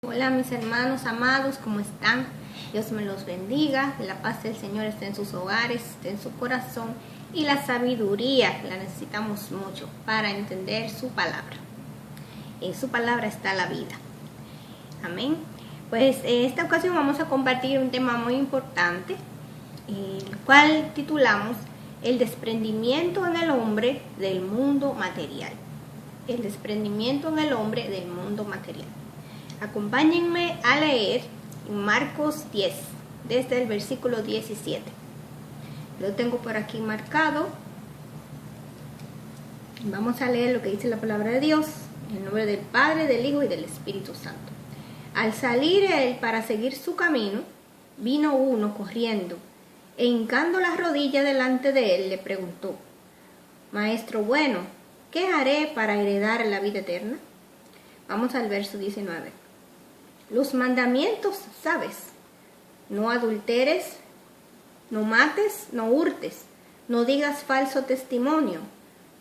Hola mis hermanos amados, ¿cómo están? Dios me los bendiga, la paz del Señor esté en sus hogares, esté en su corazón y la sabiduría la necesitamos mucho para entender su palabra. En su palabra está la vida. Amén. Pues en esta ocasión vamos a compartir un tema muy importante, el cual titulamos El desprendimiento en el hombre del mundo material. El desprendimiento en el hombre del mundo material. Acompáñenme a leer Marcos 10, desde el versículo 17. Lo tengo por aquí marcado. Vamos a leer lo que dice la palabra de Dios, en el nombre del Padre, del Hijo y del Espíritu Santo. Al salir él para seguir su camino, vino uno corriendo, e hincando las rodillas delante de él, le preguntó: Maestro bueno, ¿qué haré para heredar la vida eterna? Vamos al verso 19. Los mandamientos, ¿sabes? No adulteres, no mates, no hurtes, no digas falso testimonio,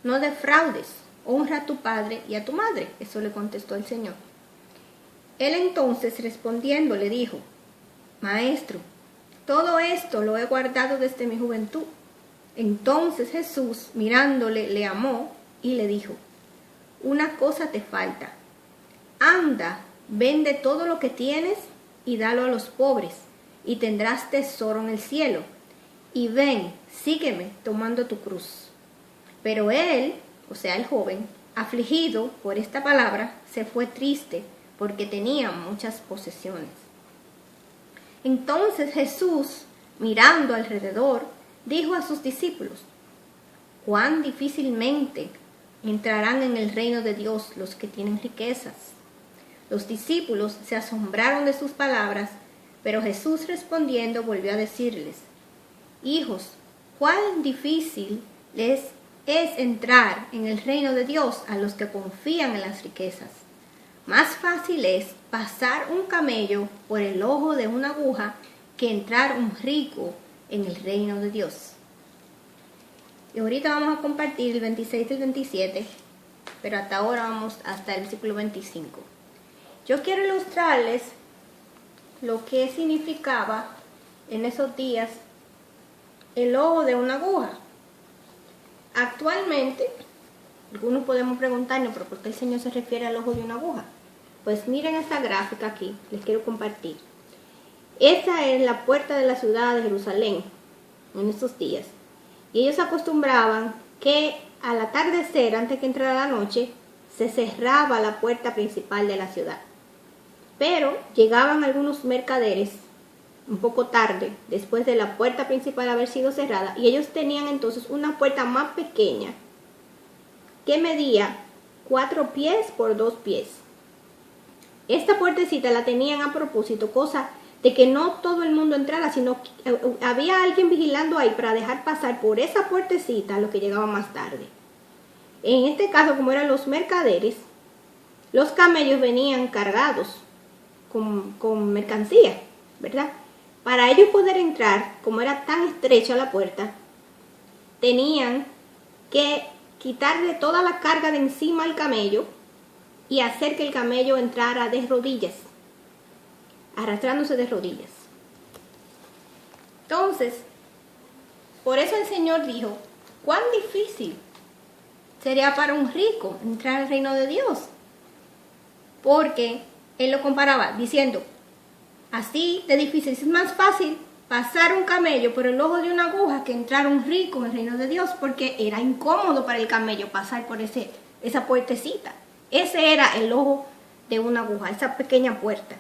no defraudes, honra a tu padre y a tu madre. Eso le contestó el Señor. Él entonces respondiendo le dijo: Maestro, todo esto lo he guardado desde mi juventud. Entonces Jesús, mirándole, le amó y le dijo: Una cosa te falta. Anda, vende todo lo que tienes y dalo a los pobres, y tendrás tesoro en el cielo. Y ven, sígueme tomando tu cruz. Pero él, o sea el joven, afligido por esta palabra, se fue triste, porque tenía muchas posesiones. Entonces Jesús, mirando alrededor, dijo a sus discípulos: Cuán difícilmente entrarán en el reino de Dios los que tienen riquezas. Los discípulos se asombraron de sus palabras, pero Jesús respondiendo volvió a decirles: Hijos, cuán difícil es entrar en el reino de Dios a los que confían en las riquezas. Más fácil es pasar un camello por el ojo de una aguja que entrar un rico en el reino de Dios. Y ahorita vamos a compartir el 26 y el 27, pero hasta ahora vamos hasta el versículo 25. Yo quiero ilustrarles lo que significaba en esos días el ojo de una aguja. Actualmente, algunos podemos preguntarnos, ¿pero por qué el Señor se refiere al ojo de una aguja? Pues miren esta gráfica aquí, les quiero compartir. Esa es la puerta de la ciudad de Jerusalén en estos días. Y ellos acostumbraban que al atardecer, antes que entrara la noche, se cerraba la puerta principal de la ciudad. Pero llegaban algunos mercaderes un poco tarde, después de la puerta principal haber sido cerrada, y ellos tenían entonces una puerta más pequeña que medía 4 pies por 2 pies. Esta puertecita la tenían a propósito, cosa de que no todo el mundo entrara, sino que había alguien vigilando ahí para dejar pasar por esa puertecita a los que llegaban más tarde. En este caso, como eran los mercaderes, los camellos venían cargados con mercancía, ¿verdad? Para ellos poder entrar, como era tan estrecha la puerta, tenían que quitarle toda la carga de encima al camello y hacer que el camello entrara de rodillas, arrastrándose de rodillas. Entonces, por eso el Señor dijo: cuán difícil sería para un rico entrar al reino de Dios. Porque Él lo comparaba diciendo: así de difícil, es más fácil pasar un camello por el ojo de una aguja que entrar un rico en el reino de Dios, porque era incómodo para el camello pasar por esa puertecita. Ese era el ojo de una aguja, esa pequeña puerta.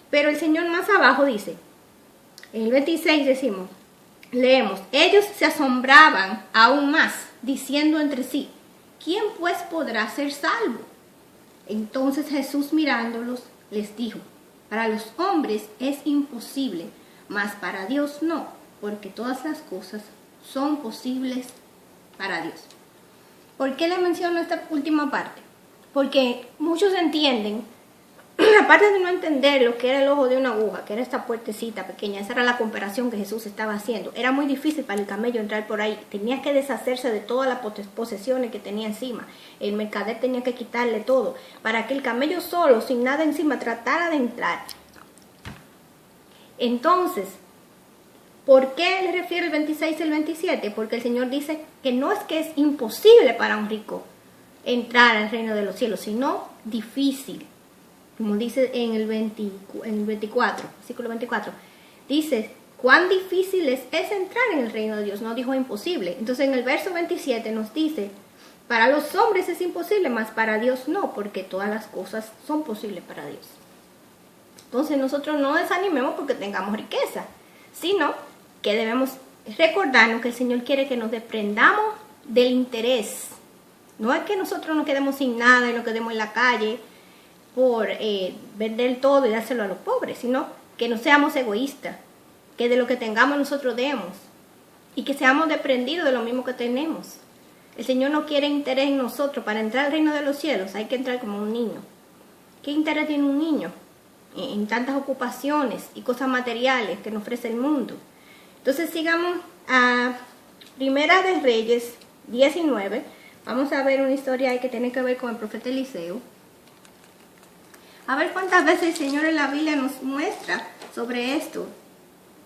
Pero el Señor más abajo dice, en el 26 leemos: ellos se asombraban aún más, diciendo entre sí: ¿quién pues podrá ser salvo? Entonces Jesús mirándolos les dijo: para los hombres es imposible, mas para Dios no, porque todas las cosas son posibles para Dios. ¿Por qué le menciono esta última parte? Porque muchos entienden aparte de no entender lo que era el ojo de una aguja, que era esta puertecita pequeña, esa era la comparación que Jesús estaba haciendo. Era muy difícil para el camello entrar por ahí. Tenía que deshacerse de todas las posesiones que tenía encima. El mercader tenía que quitarle todo para que el camello solo, sin nada encima, tratara de entrar. Entonces, ¿por qué le refiere el 26 y el 27? Porque el Señor dice que no es que es imposible para un rico entrar al reino de los cielos, sino difícil. Como dice en el 24, versículo 24, dice, cuán difícil es entrar en el reino de Dios, no dijo imposible. Entonces en el verso 27 nos dice, para los hombres es imposible, mas para Dios no, porque todas las cosas son posibles para Dios. Entonces nosotros no desanimemos porque tengamos riqueza, sino que debemos recordarnos que el Señor quiere que nos desprendamos del interés. No es que nosotros nos quedemos sin nada y nos quedemos en la calle por vender todo y dárselo a los pobres, sino que no seamos egoístas, que de lo que tengamos nosotros demos y que seamos desprendidos de lo mismo que tenemos. El Señor no quiere interés en nosotros. Para entrar al reino de los cielos hay que entrar como un niño. ¿Qué interés tiene un niño en tantas ocupaciones y cosas materiales que nos ofrece el mundo? Entonces sigamos a Primera de Reyes 19. Vamos a ver una historia ahí que tiene que ver con el profeta Eliseo. A ver cuántas veces el Señor en la Biblia nos muestra sobre esto,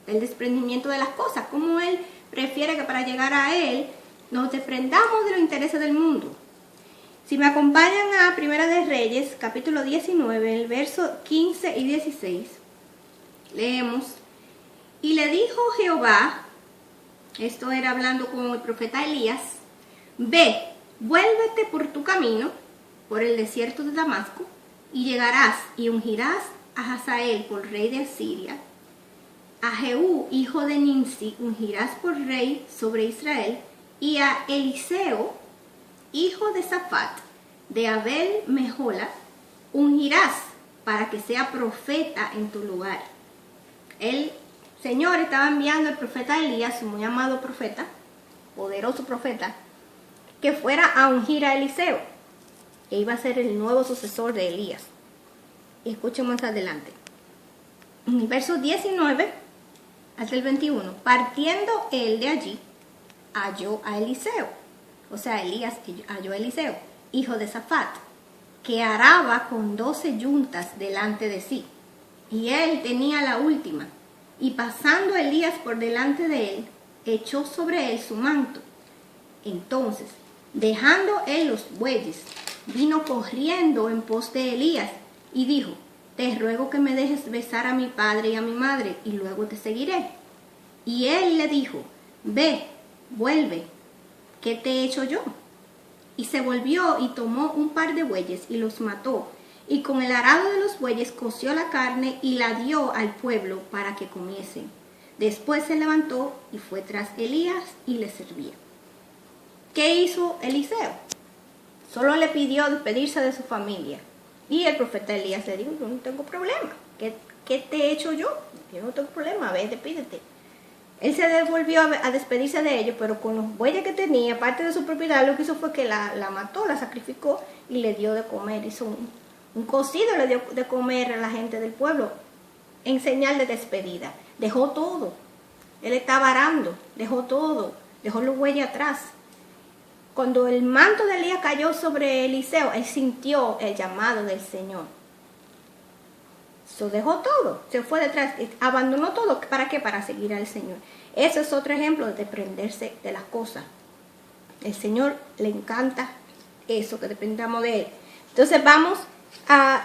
el desprendimiento de las cosas, cómo Él prefiere que para llegar a Él nos desprendamos de los intereses del mundo. Si me acompañan a Primera de Reyes, capítulo 19, el verso 15 y 16, leemos, y le dijo Jehová, esto era hablando con el profeta Elías, ve, vuélvete por tu camino, por el desierto de Damasco, y llegarás y ungirás a Hazael por rey de Asiria, a Jehú, hijo de Nimsi, ungirás por rey sobre Israel, y a Eliseo, hijo de Safat, de Abel Mehola, ungirás para que sea profeta en tu lugar. El Señor estaba enviando al profeta Elías, un muy amado profeta, poderoso profeta, que fuera a ungir a Eliseo, que iba a ser el nuevo sucesor de Elías. Y escuchen más adelante. En el verso 19 hasta el 21, partiendo él de allí, halló a Eliseo, o sea, Elías halló a Eliseo, hijo de Safat, que araba con 12 yuntas delante de sí, y él tenía la última, y pasando Elías por delante de él, echó sobre él su manto. Entonces, dejando él los bueyes, vino corriendo en pos de Elías, y dijo, te ruego que me dejes besar a mi padre y a mi madre, y luego te seguiré. Y él le dijo, ve, vuelve, ¿qué te he hecho yo? Y se volvió y tomó un par de bueyes y los mató, y con el arado de los bueyes coció la carne y la dio al pueblo para que comiesen. Después se levantó y fue tras Elías y le servía. ¿Qué hizo Eliseo? Solo le pidió despedirse de su familia. Y el profeta Elías le dijo, yo no tengo problema. ¿Qué te he hecho yo? Yo no tengo problema, ve, despídete. Él se devolvió a despedirse de ellos, pero con los bueyes que tenía, parte de su propiedad, lo que hizo fue que la mató, la sacrificó y le dio de comer. Hizo un cocido, le dio de comer a la gente del pueblo en señal de despedida. Dejó todo. Él estaba arando, dejó todo, dejó los bueyes atrás. Cuando el manto de Elías cayó sobre Eliseo, él sintió el llamado del Señor. Dejó todo, se fue detrás, abandonó todo. ¿Para qué? Para seguir al Señor. Ese es otro ejemplo de desprenderse de las cosas. El Señor le encanta eso, que dependamos de Él. Entonces vamos a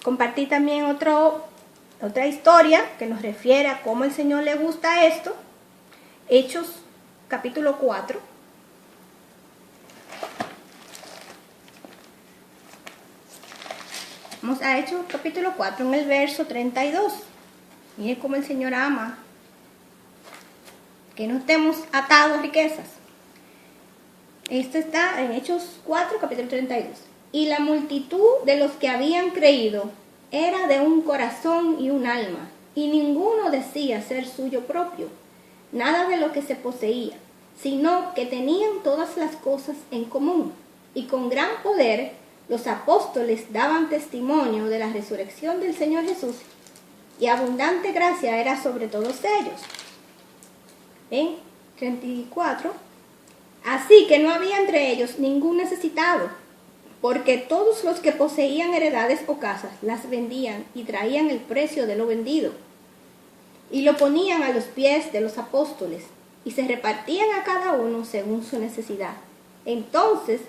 compartir también otra historia que nos refiere a cómo el Señor le gusta esto. Hechos capítulo 4. Vamos a Hechos capítulo 4 en el verso 32. Miren cómo el Señor ama que no estemos atados a riquezas. Esto está en Hechos 4, capítulo 32. Y la multitud de los que habían creído era de un corazón y un alma, y ninguno decía ser suyo propio, nada de lo que se poseía, sino que tenían todas las cosas en común, y con gran poder los apóstoles daban testimonio de la resurrección del Señor Jesús y abundante gracia era sobre todos ellos. En 34. Así que no había entre ellos ningún necesitado, porque todos los que poseían heredades o casas las vendían y traían el precio de lo vendido y lo ponían a los pies de los apóstoles y se repartían a cada uno según su necesidad. Entonces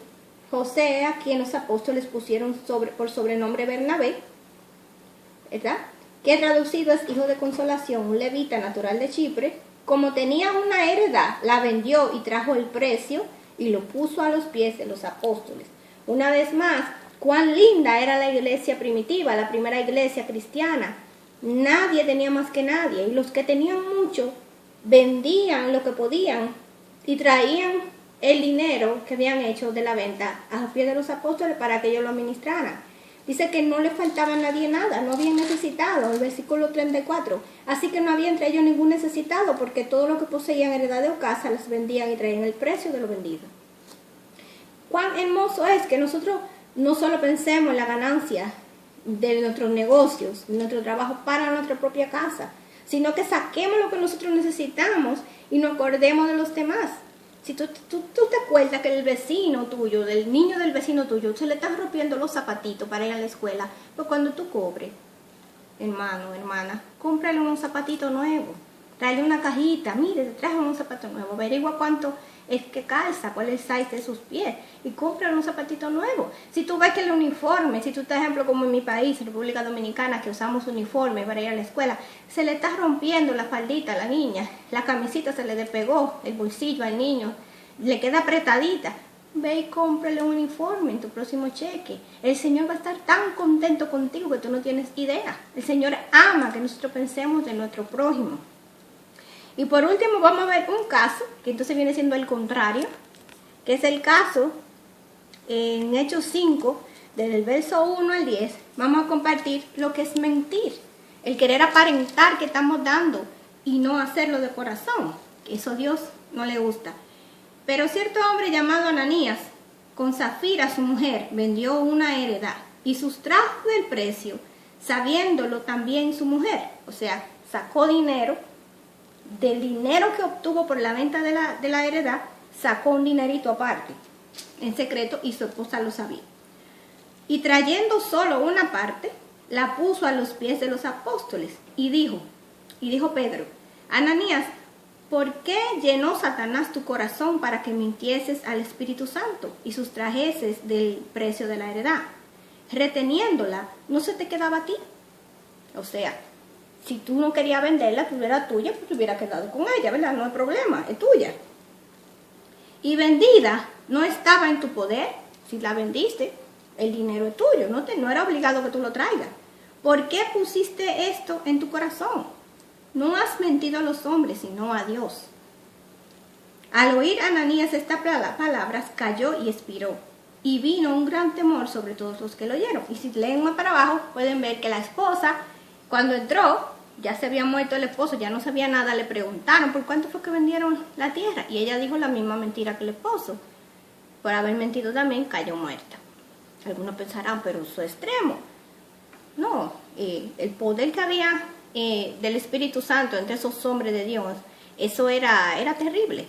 José, a quien los apóstoles pusieron por sobrenombre Bernabé, ¿verdad?, que traducido es hijo de consolación, un levita natural de Chipre, como tenía una heredad, la vendió y trajo el precio y lo puso a los pies de los apóstoles. Una vez más, cuán linda era la iglesia primitiva, la primera iglesia cristiana. Nadie tenía más que nadie, y los que tenían mucho vendían lo que podían y traían el dinero que habían hecho de la venta a los pies de los apóstoles para que ellos lo administraran. Dice que no le faltaba a nadie nada, no habían necesitado, el versículo 34. Así que no había entre ellos ningún necesitado, porque todo lo que poseían heredades o casa las vendían y traían el precio de lo vendido. Cuán hermoso es que nosotros no solo pensemos en la ganancia de nuestros negocios, de nuestro trabajo para nuestra propia casa, sino que saquemos lo que nosotros necesitamos y nos acordemos de los demás. Si tú te acuerdas que el vecino tuyo, del niño del vecino tuyo, se le están rompiendo los zapatitos para ir a la escuela, pues cuando tú cobres, hermano, hermana, cómprale unos zapatitos nuevos, tráele una cajita, mire, te traje unos zapatos nuevos, averigua cuánto es que calza, cuál es el size de sus pies, y cómprale unos zapatitos nuevos. Si tú ves que el uniforme, si tú, por ejemplo, como en mi país, República Dominicana, que usamos uniforme para ir a la escuela, se le está rompiendo la faldita a la niña, la camisita se le despegó, el bolsillo al niño, le queda apretadita, ve y cómprale un uniforme en tu próximo cheque. El Señor va a estar tan contento contigo que tú no tienes idea. El Señor ama que nosotros pensemos de nuestro prójimo. Y por último vamos a ver un caso, que entonces viene siendo el contrario, que es el caso en Hechos 5, desde el verso 1 al 10, vamos a compartir lo que es mentir, el querer aparentar que estamos dando y no hacerlo de corazón. Eso a Dios no le gusta. Pero cierto hombre llamado Ananías, con Zafira su mujer, vendió una heredad y sustrajo del precio, sabiéndolo también su mujer. O sea, sacó dinero. Del dinero que obtuvo por la venta de la heredad, sacó un dinerito aparte, en secreto, y su esposa lo sabía. Y trayendo solo una parte, la puso a los pies de los apóstoles, y dijo Pedro, Ananías, ¿por qué llenó Satanás tu corazón para que mintieses al Espíritu Santo y sustrajeses del precio de la heredad? Reteniéndola, ¿no se te quedaba a ti? O sea, si tú no querías venderla, tú era tuya, pues te hubiera quedado con ella, ¿verdad? No hay problema, es tuya. Y vendida, no estaba en tu poder. Si la vendiste, el dinero es tuyo, no era obligado que tú lo traigas. ¿Por qué pusiste esto en tu corazón? No has mentido a los hombres, sino a Dios. Al oír Ananías estas palabras, cayó y expiró. Y vino un gran temor sobre todos los que lo oyeron. Y si leen más para abajo, pueden ver que la esposa, cuando entró, ya se había muerto el esposo, ya no sabía nada, le preguntaron por cuánto fue que vendieron la tierra. Y ella dijo la misma mentira que el esposo. Por haber mentido también, cayó muerta. Algunos pensarán, pero eso es extremo. No, el poder que había del Espíritu Santo entre esos hombres de Dios, eso era terrible.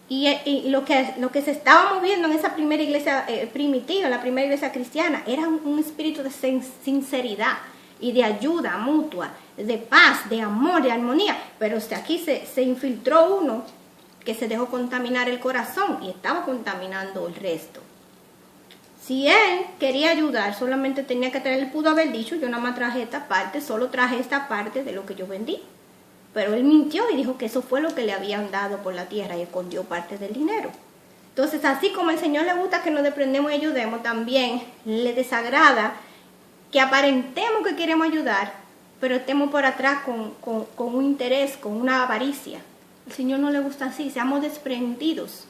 Y lo que se estaba moviendo en esa primera iglesia primitiva, la primera iglesia cristiana, era un espíritu de sinceridad y de ayuda mutua, de paz, de amor, de armonía. Pero aquí se infiltró uno que se dejó contaminar el corazón y estaba contaminando el resto. Si él quería ayudar, solamente tenía que traer, él pudo haber dicho, yo nada más traje esta parte, solo traje esta parte de lo que yo vendí. Pero él mintió y dijo que eso fue lo que le habían dado por la tierra y escondió parte del dinero. Entonces, así como al Señor le gusta que nos desprendemos y ayudemos, también le desagrada que aparentemos que queremos ayudar, pero estemos por atrás con un interés, con una avaricia. Al Señor no le gusta así, seamos desprendidos.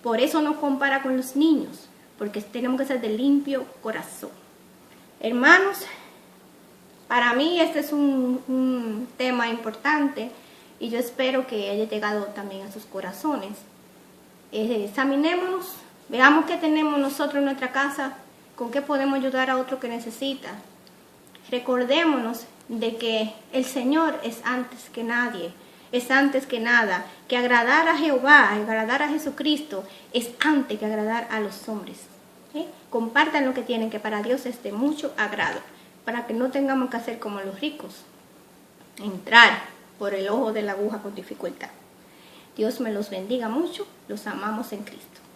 Por eso nos compara con los niños, porque tenemos que ser de limpio corazón. Hermanos, para mí este es un tema importante y yo espero que haya llegado también a sus corazones. Examinémonos, veamos qué tenemos nosotros en nuestra casa ¿Con qué podemos ayudar a otro que necesita? Recordémonos de que el Señor es antes que nadie, es antes que nada, que agradar a Jehová, agradar a Jesucristo, es antes que agradar a los hombres. ¿Sí? Compartan lo que tienen, que para Dios es de mucho agrado, para que no tengamos que hacer como los ricos, entrar por el ojo de la aguja con dificultad. Dios me los bendiga mucho, los amamos en Cristo.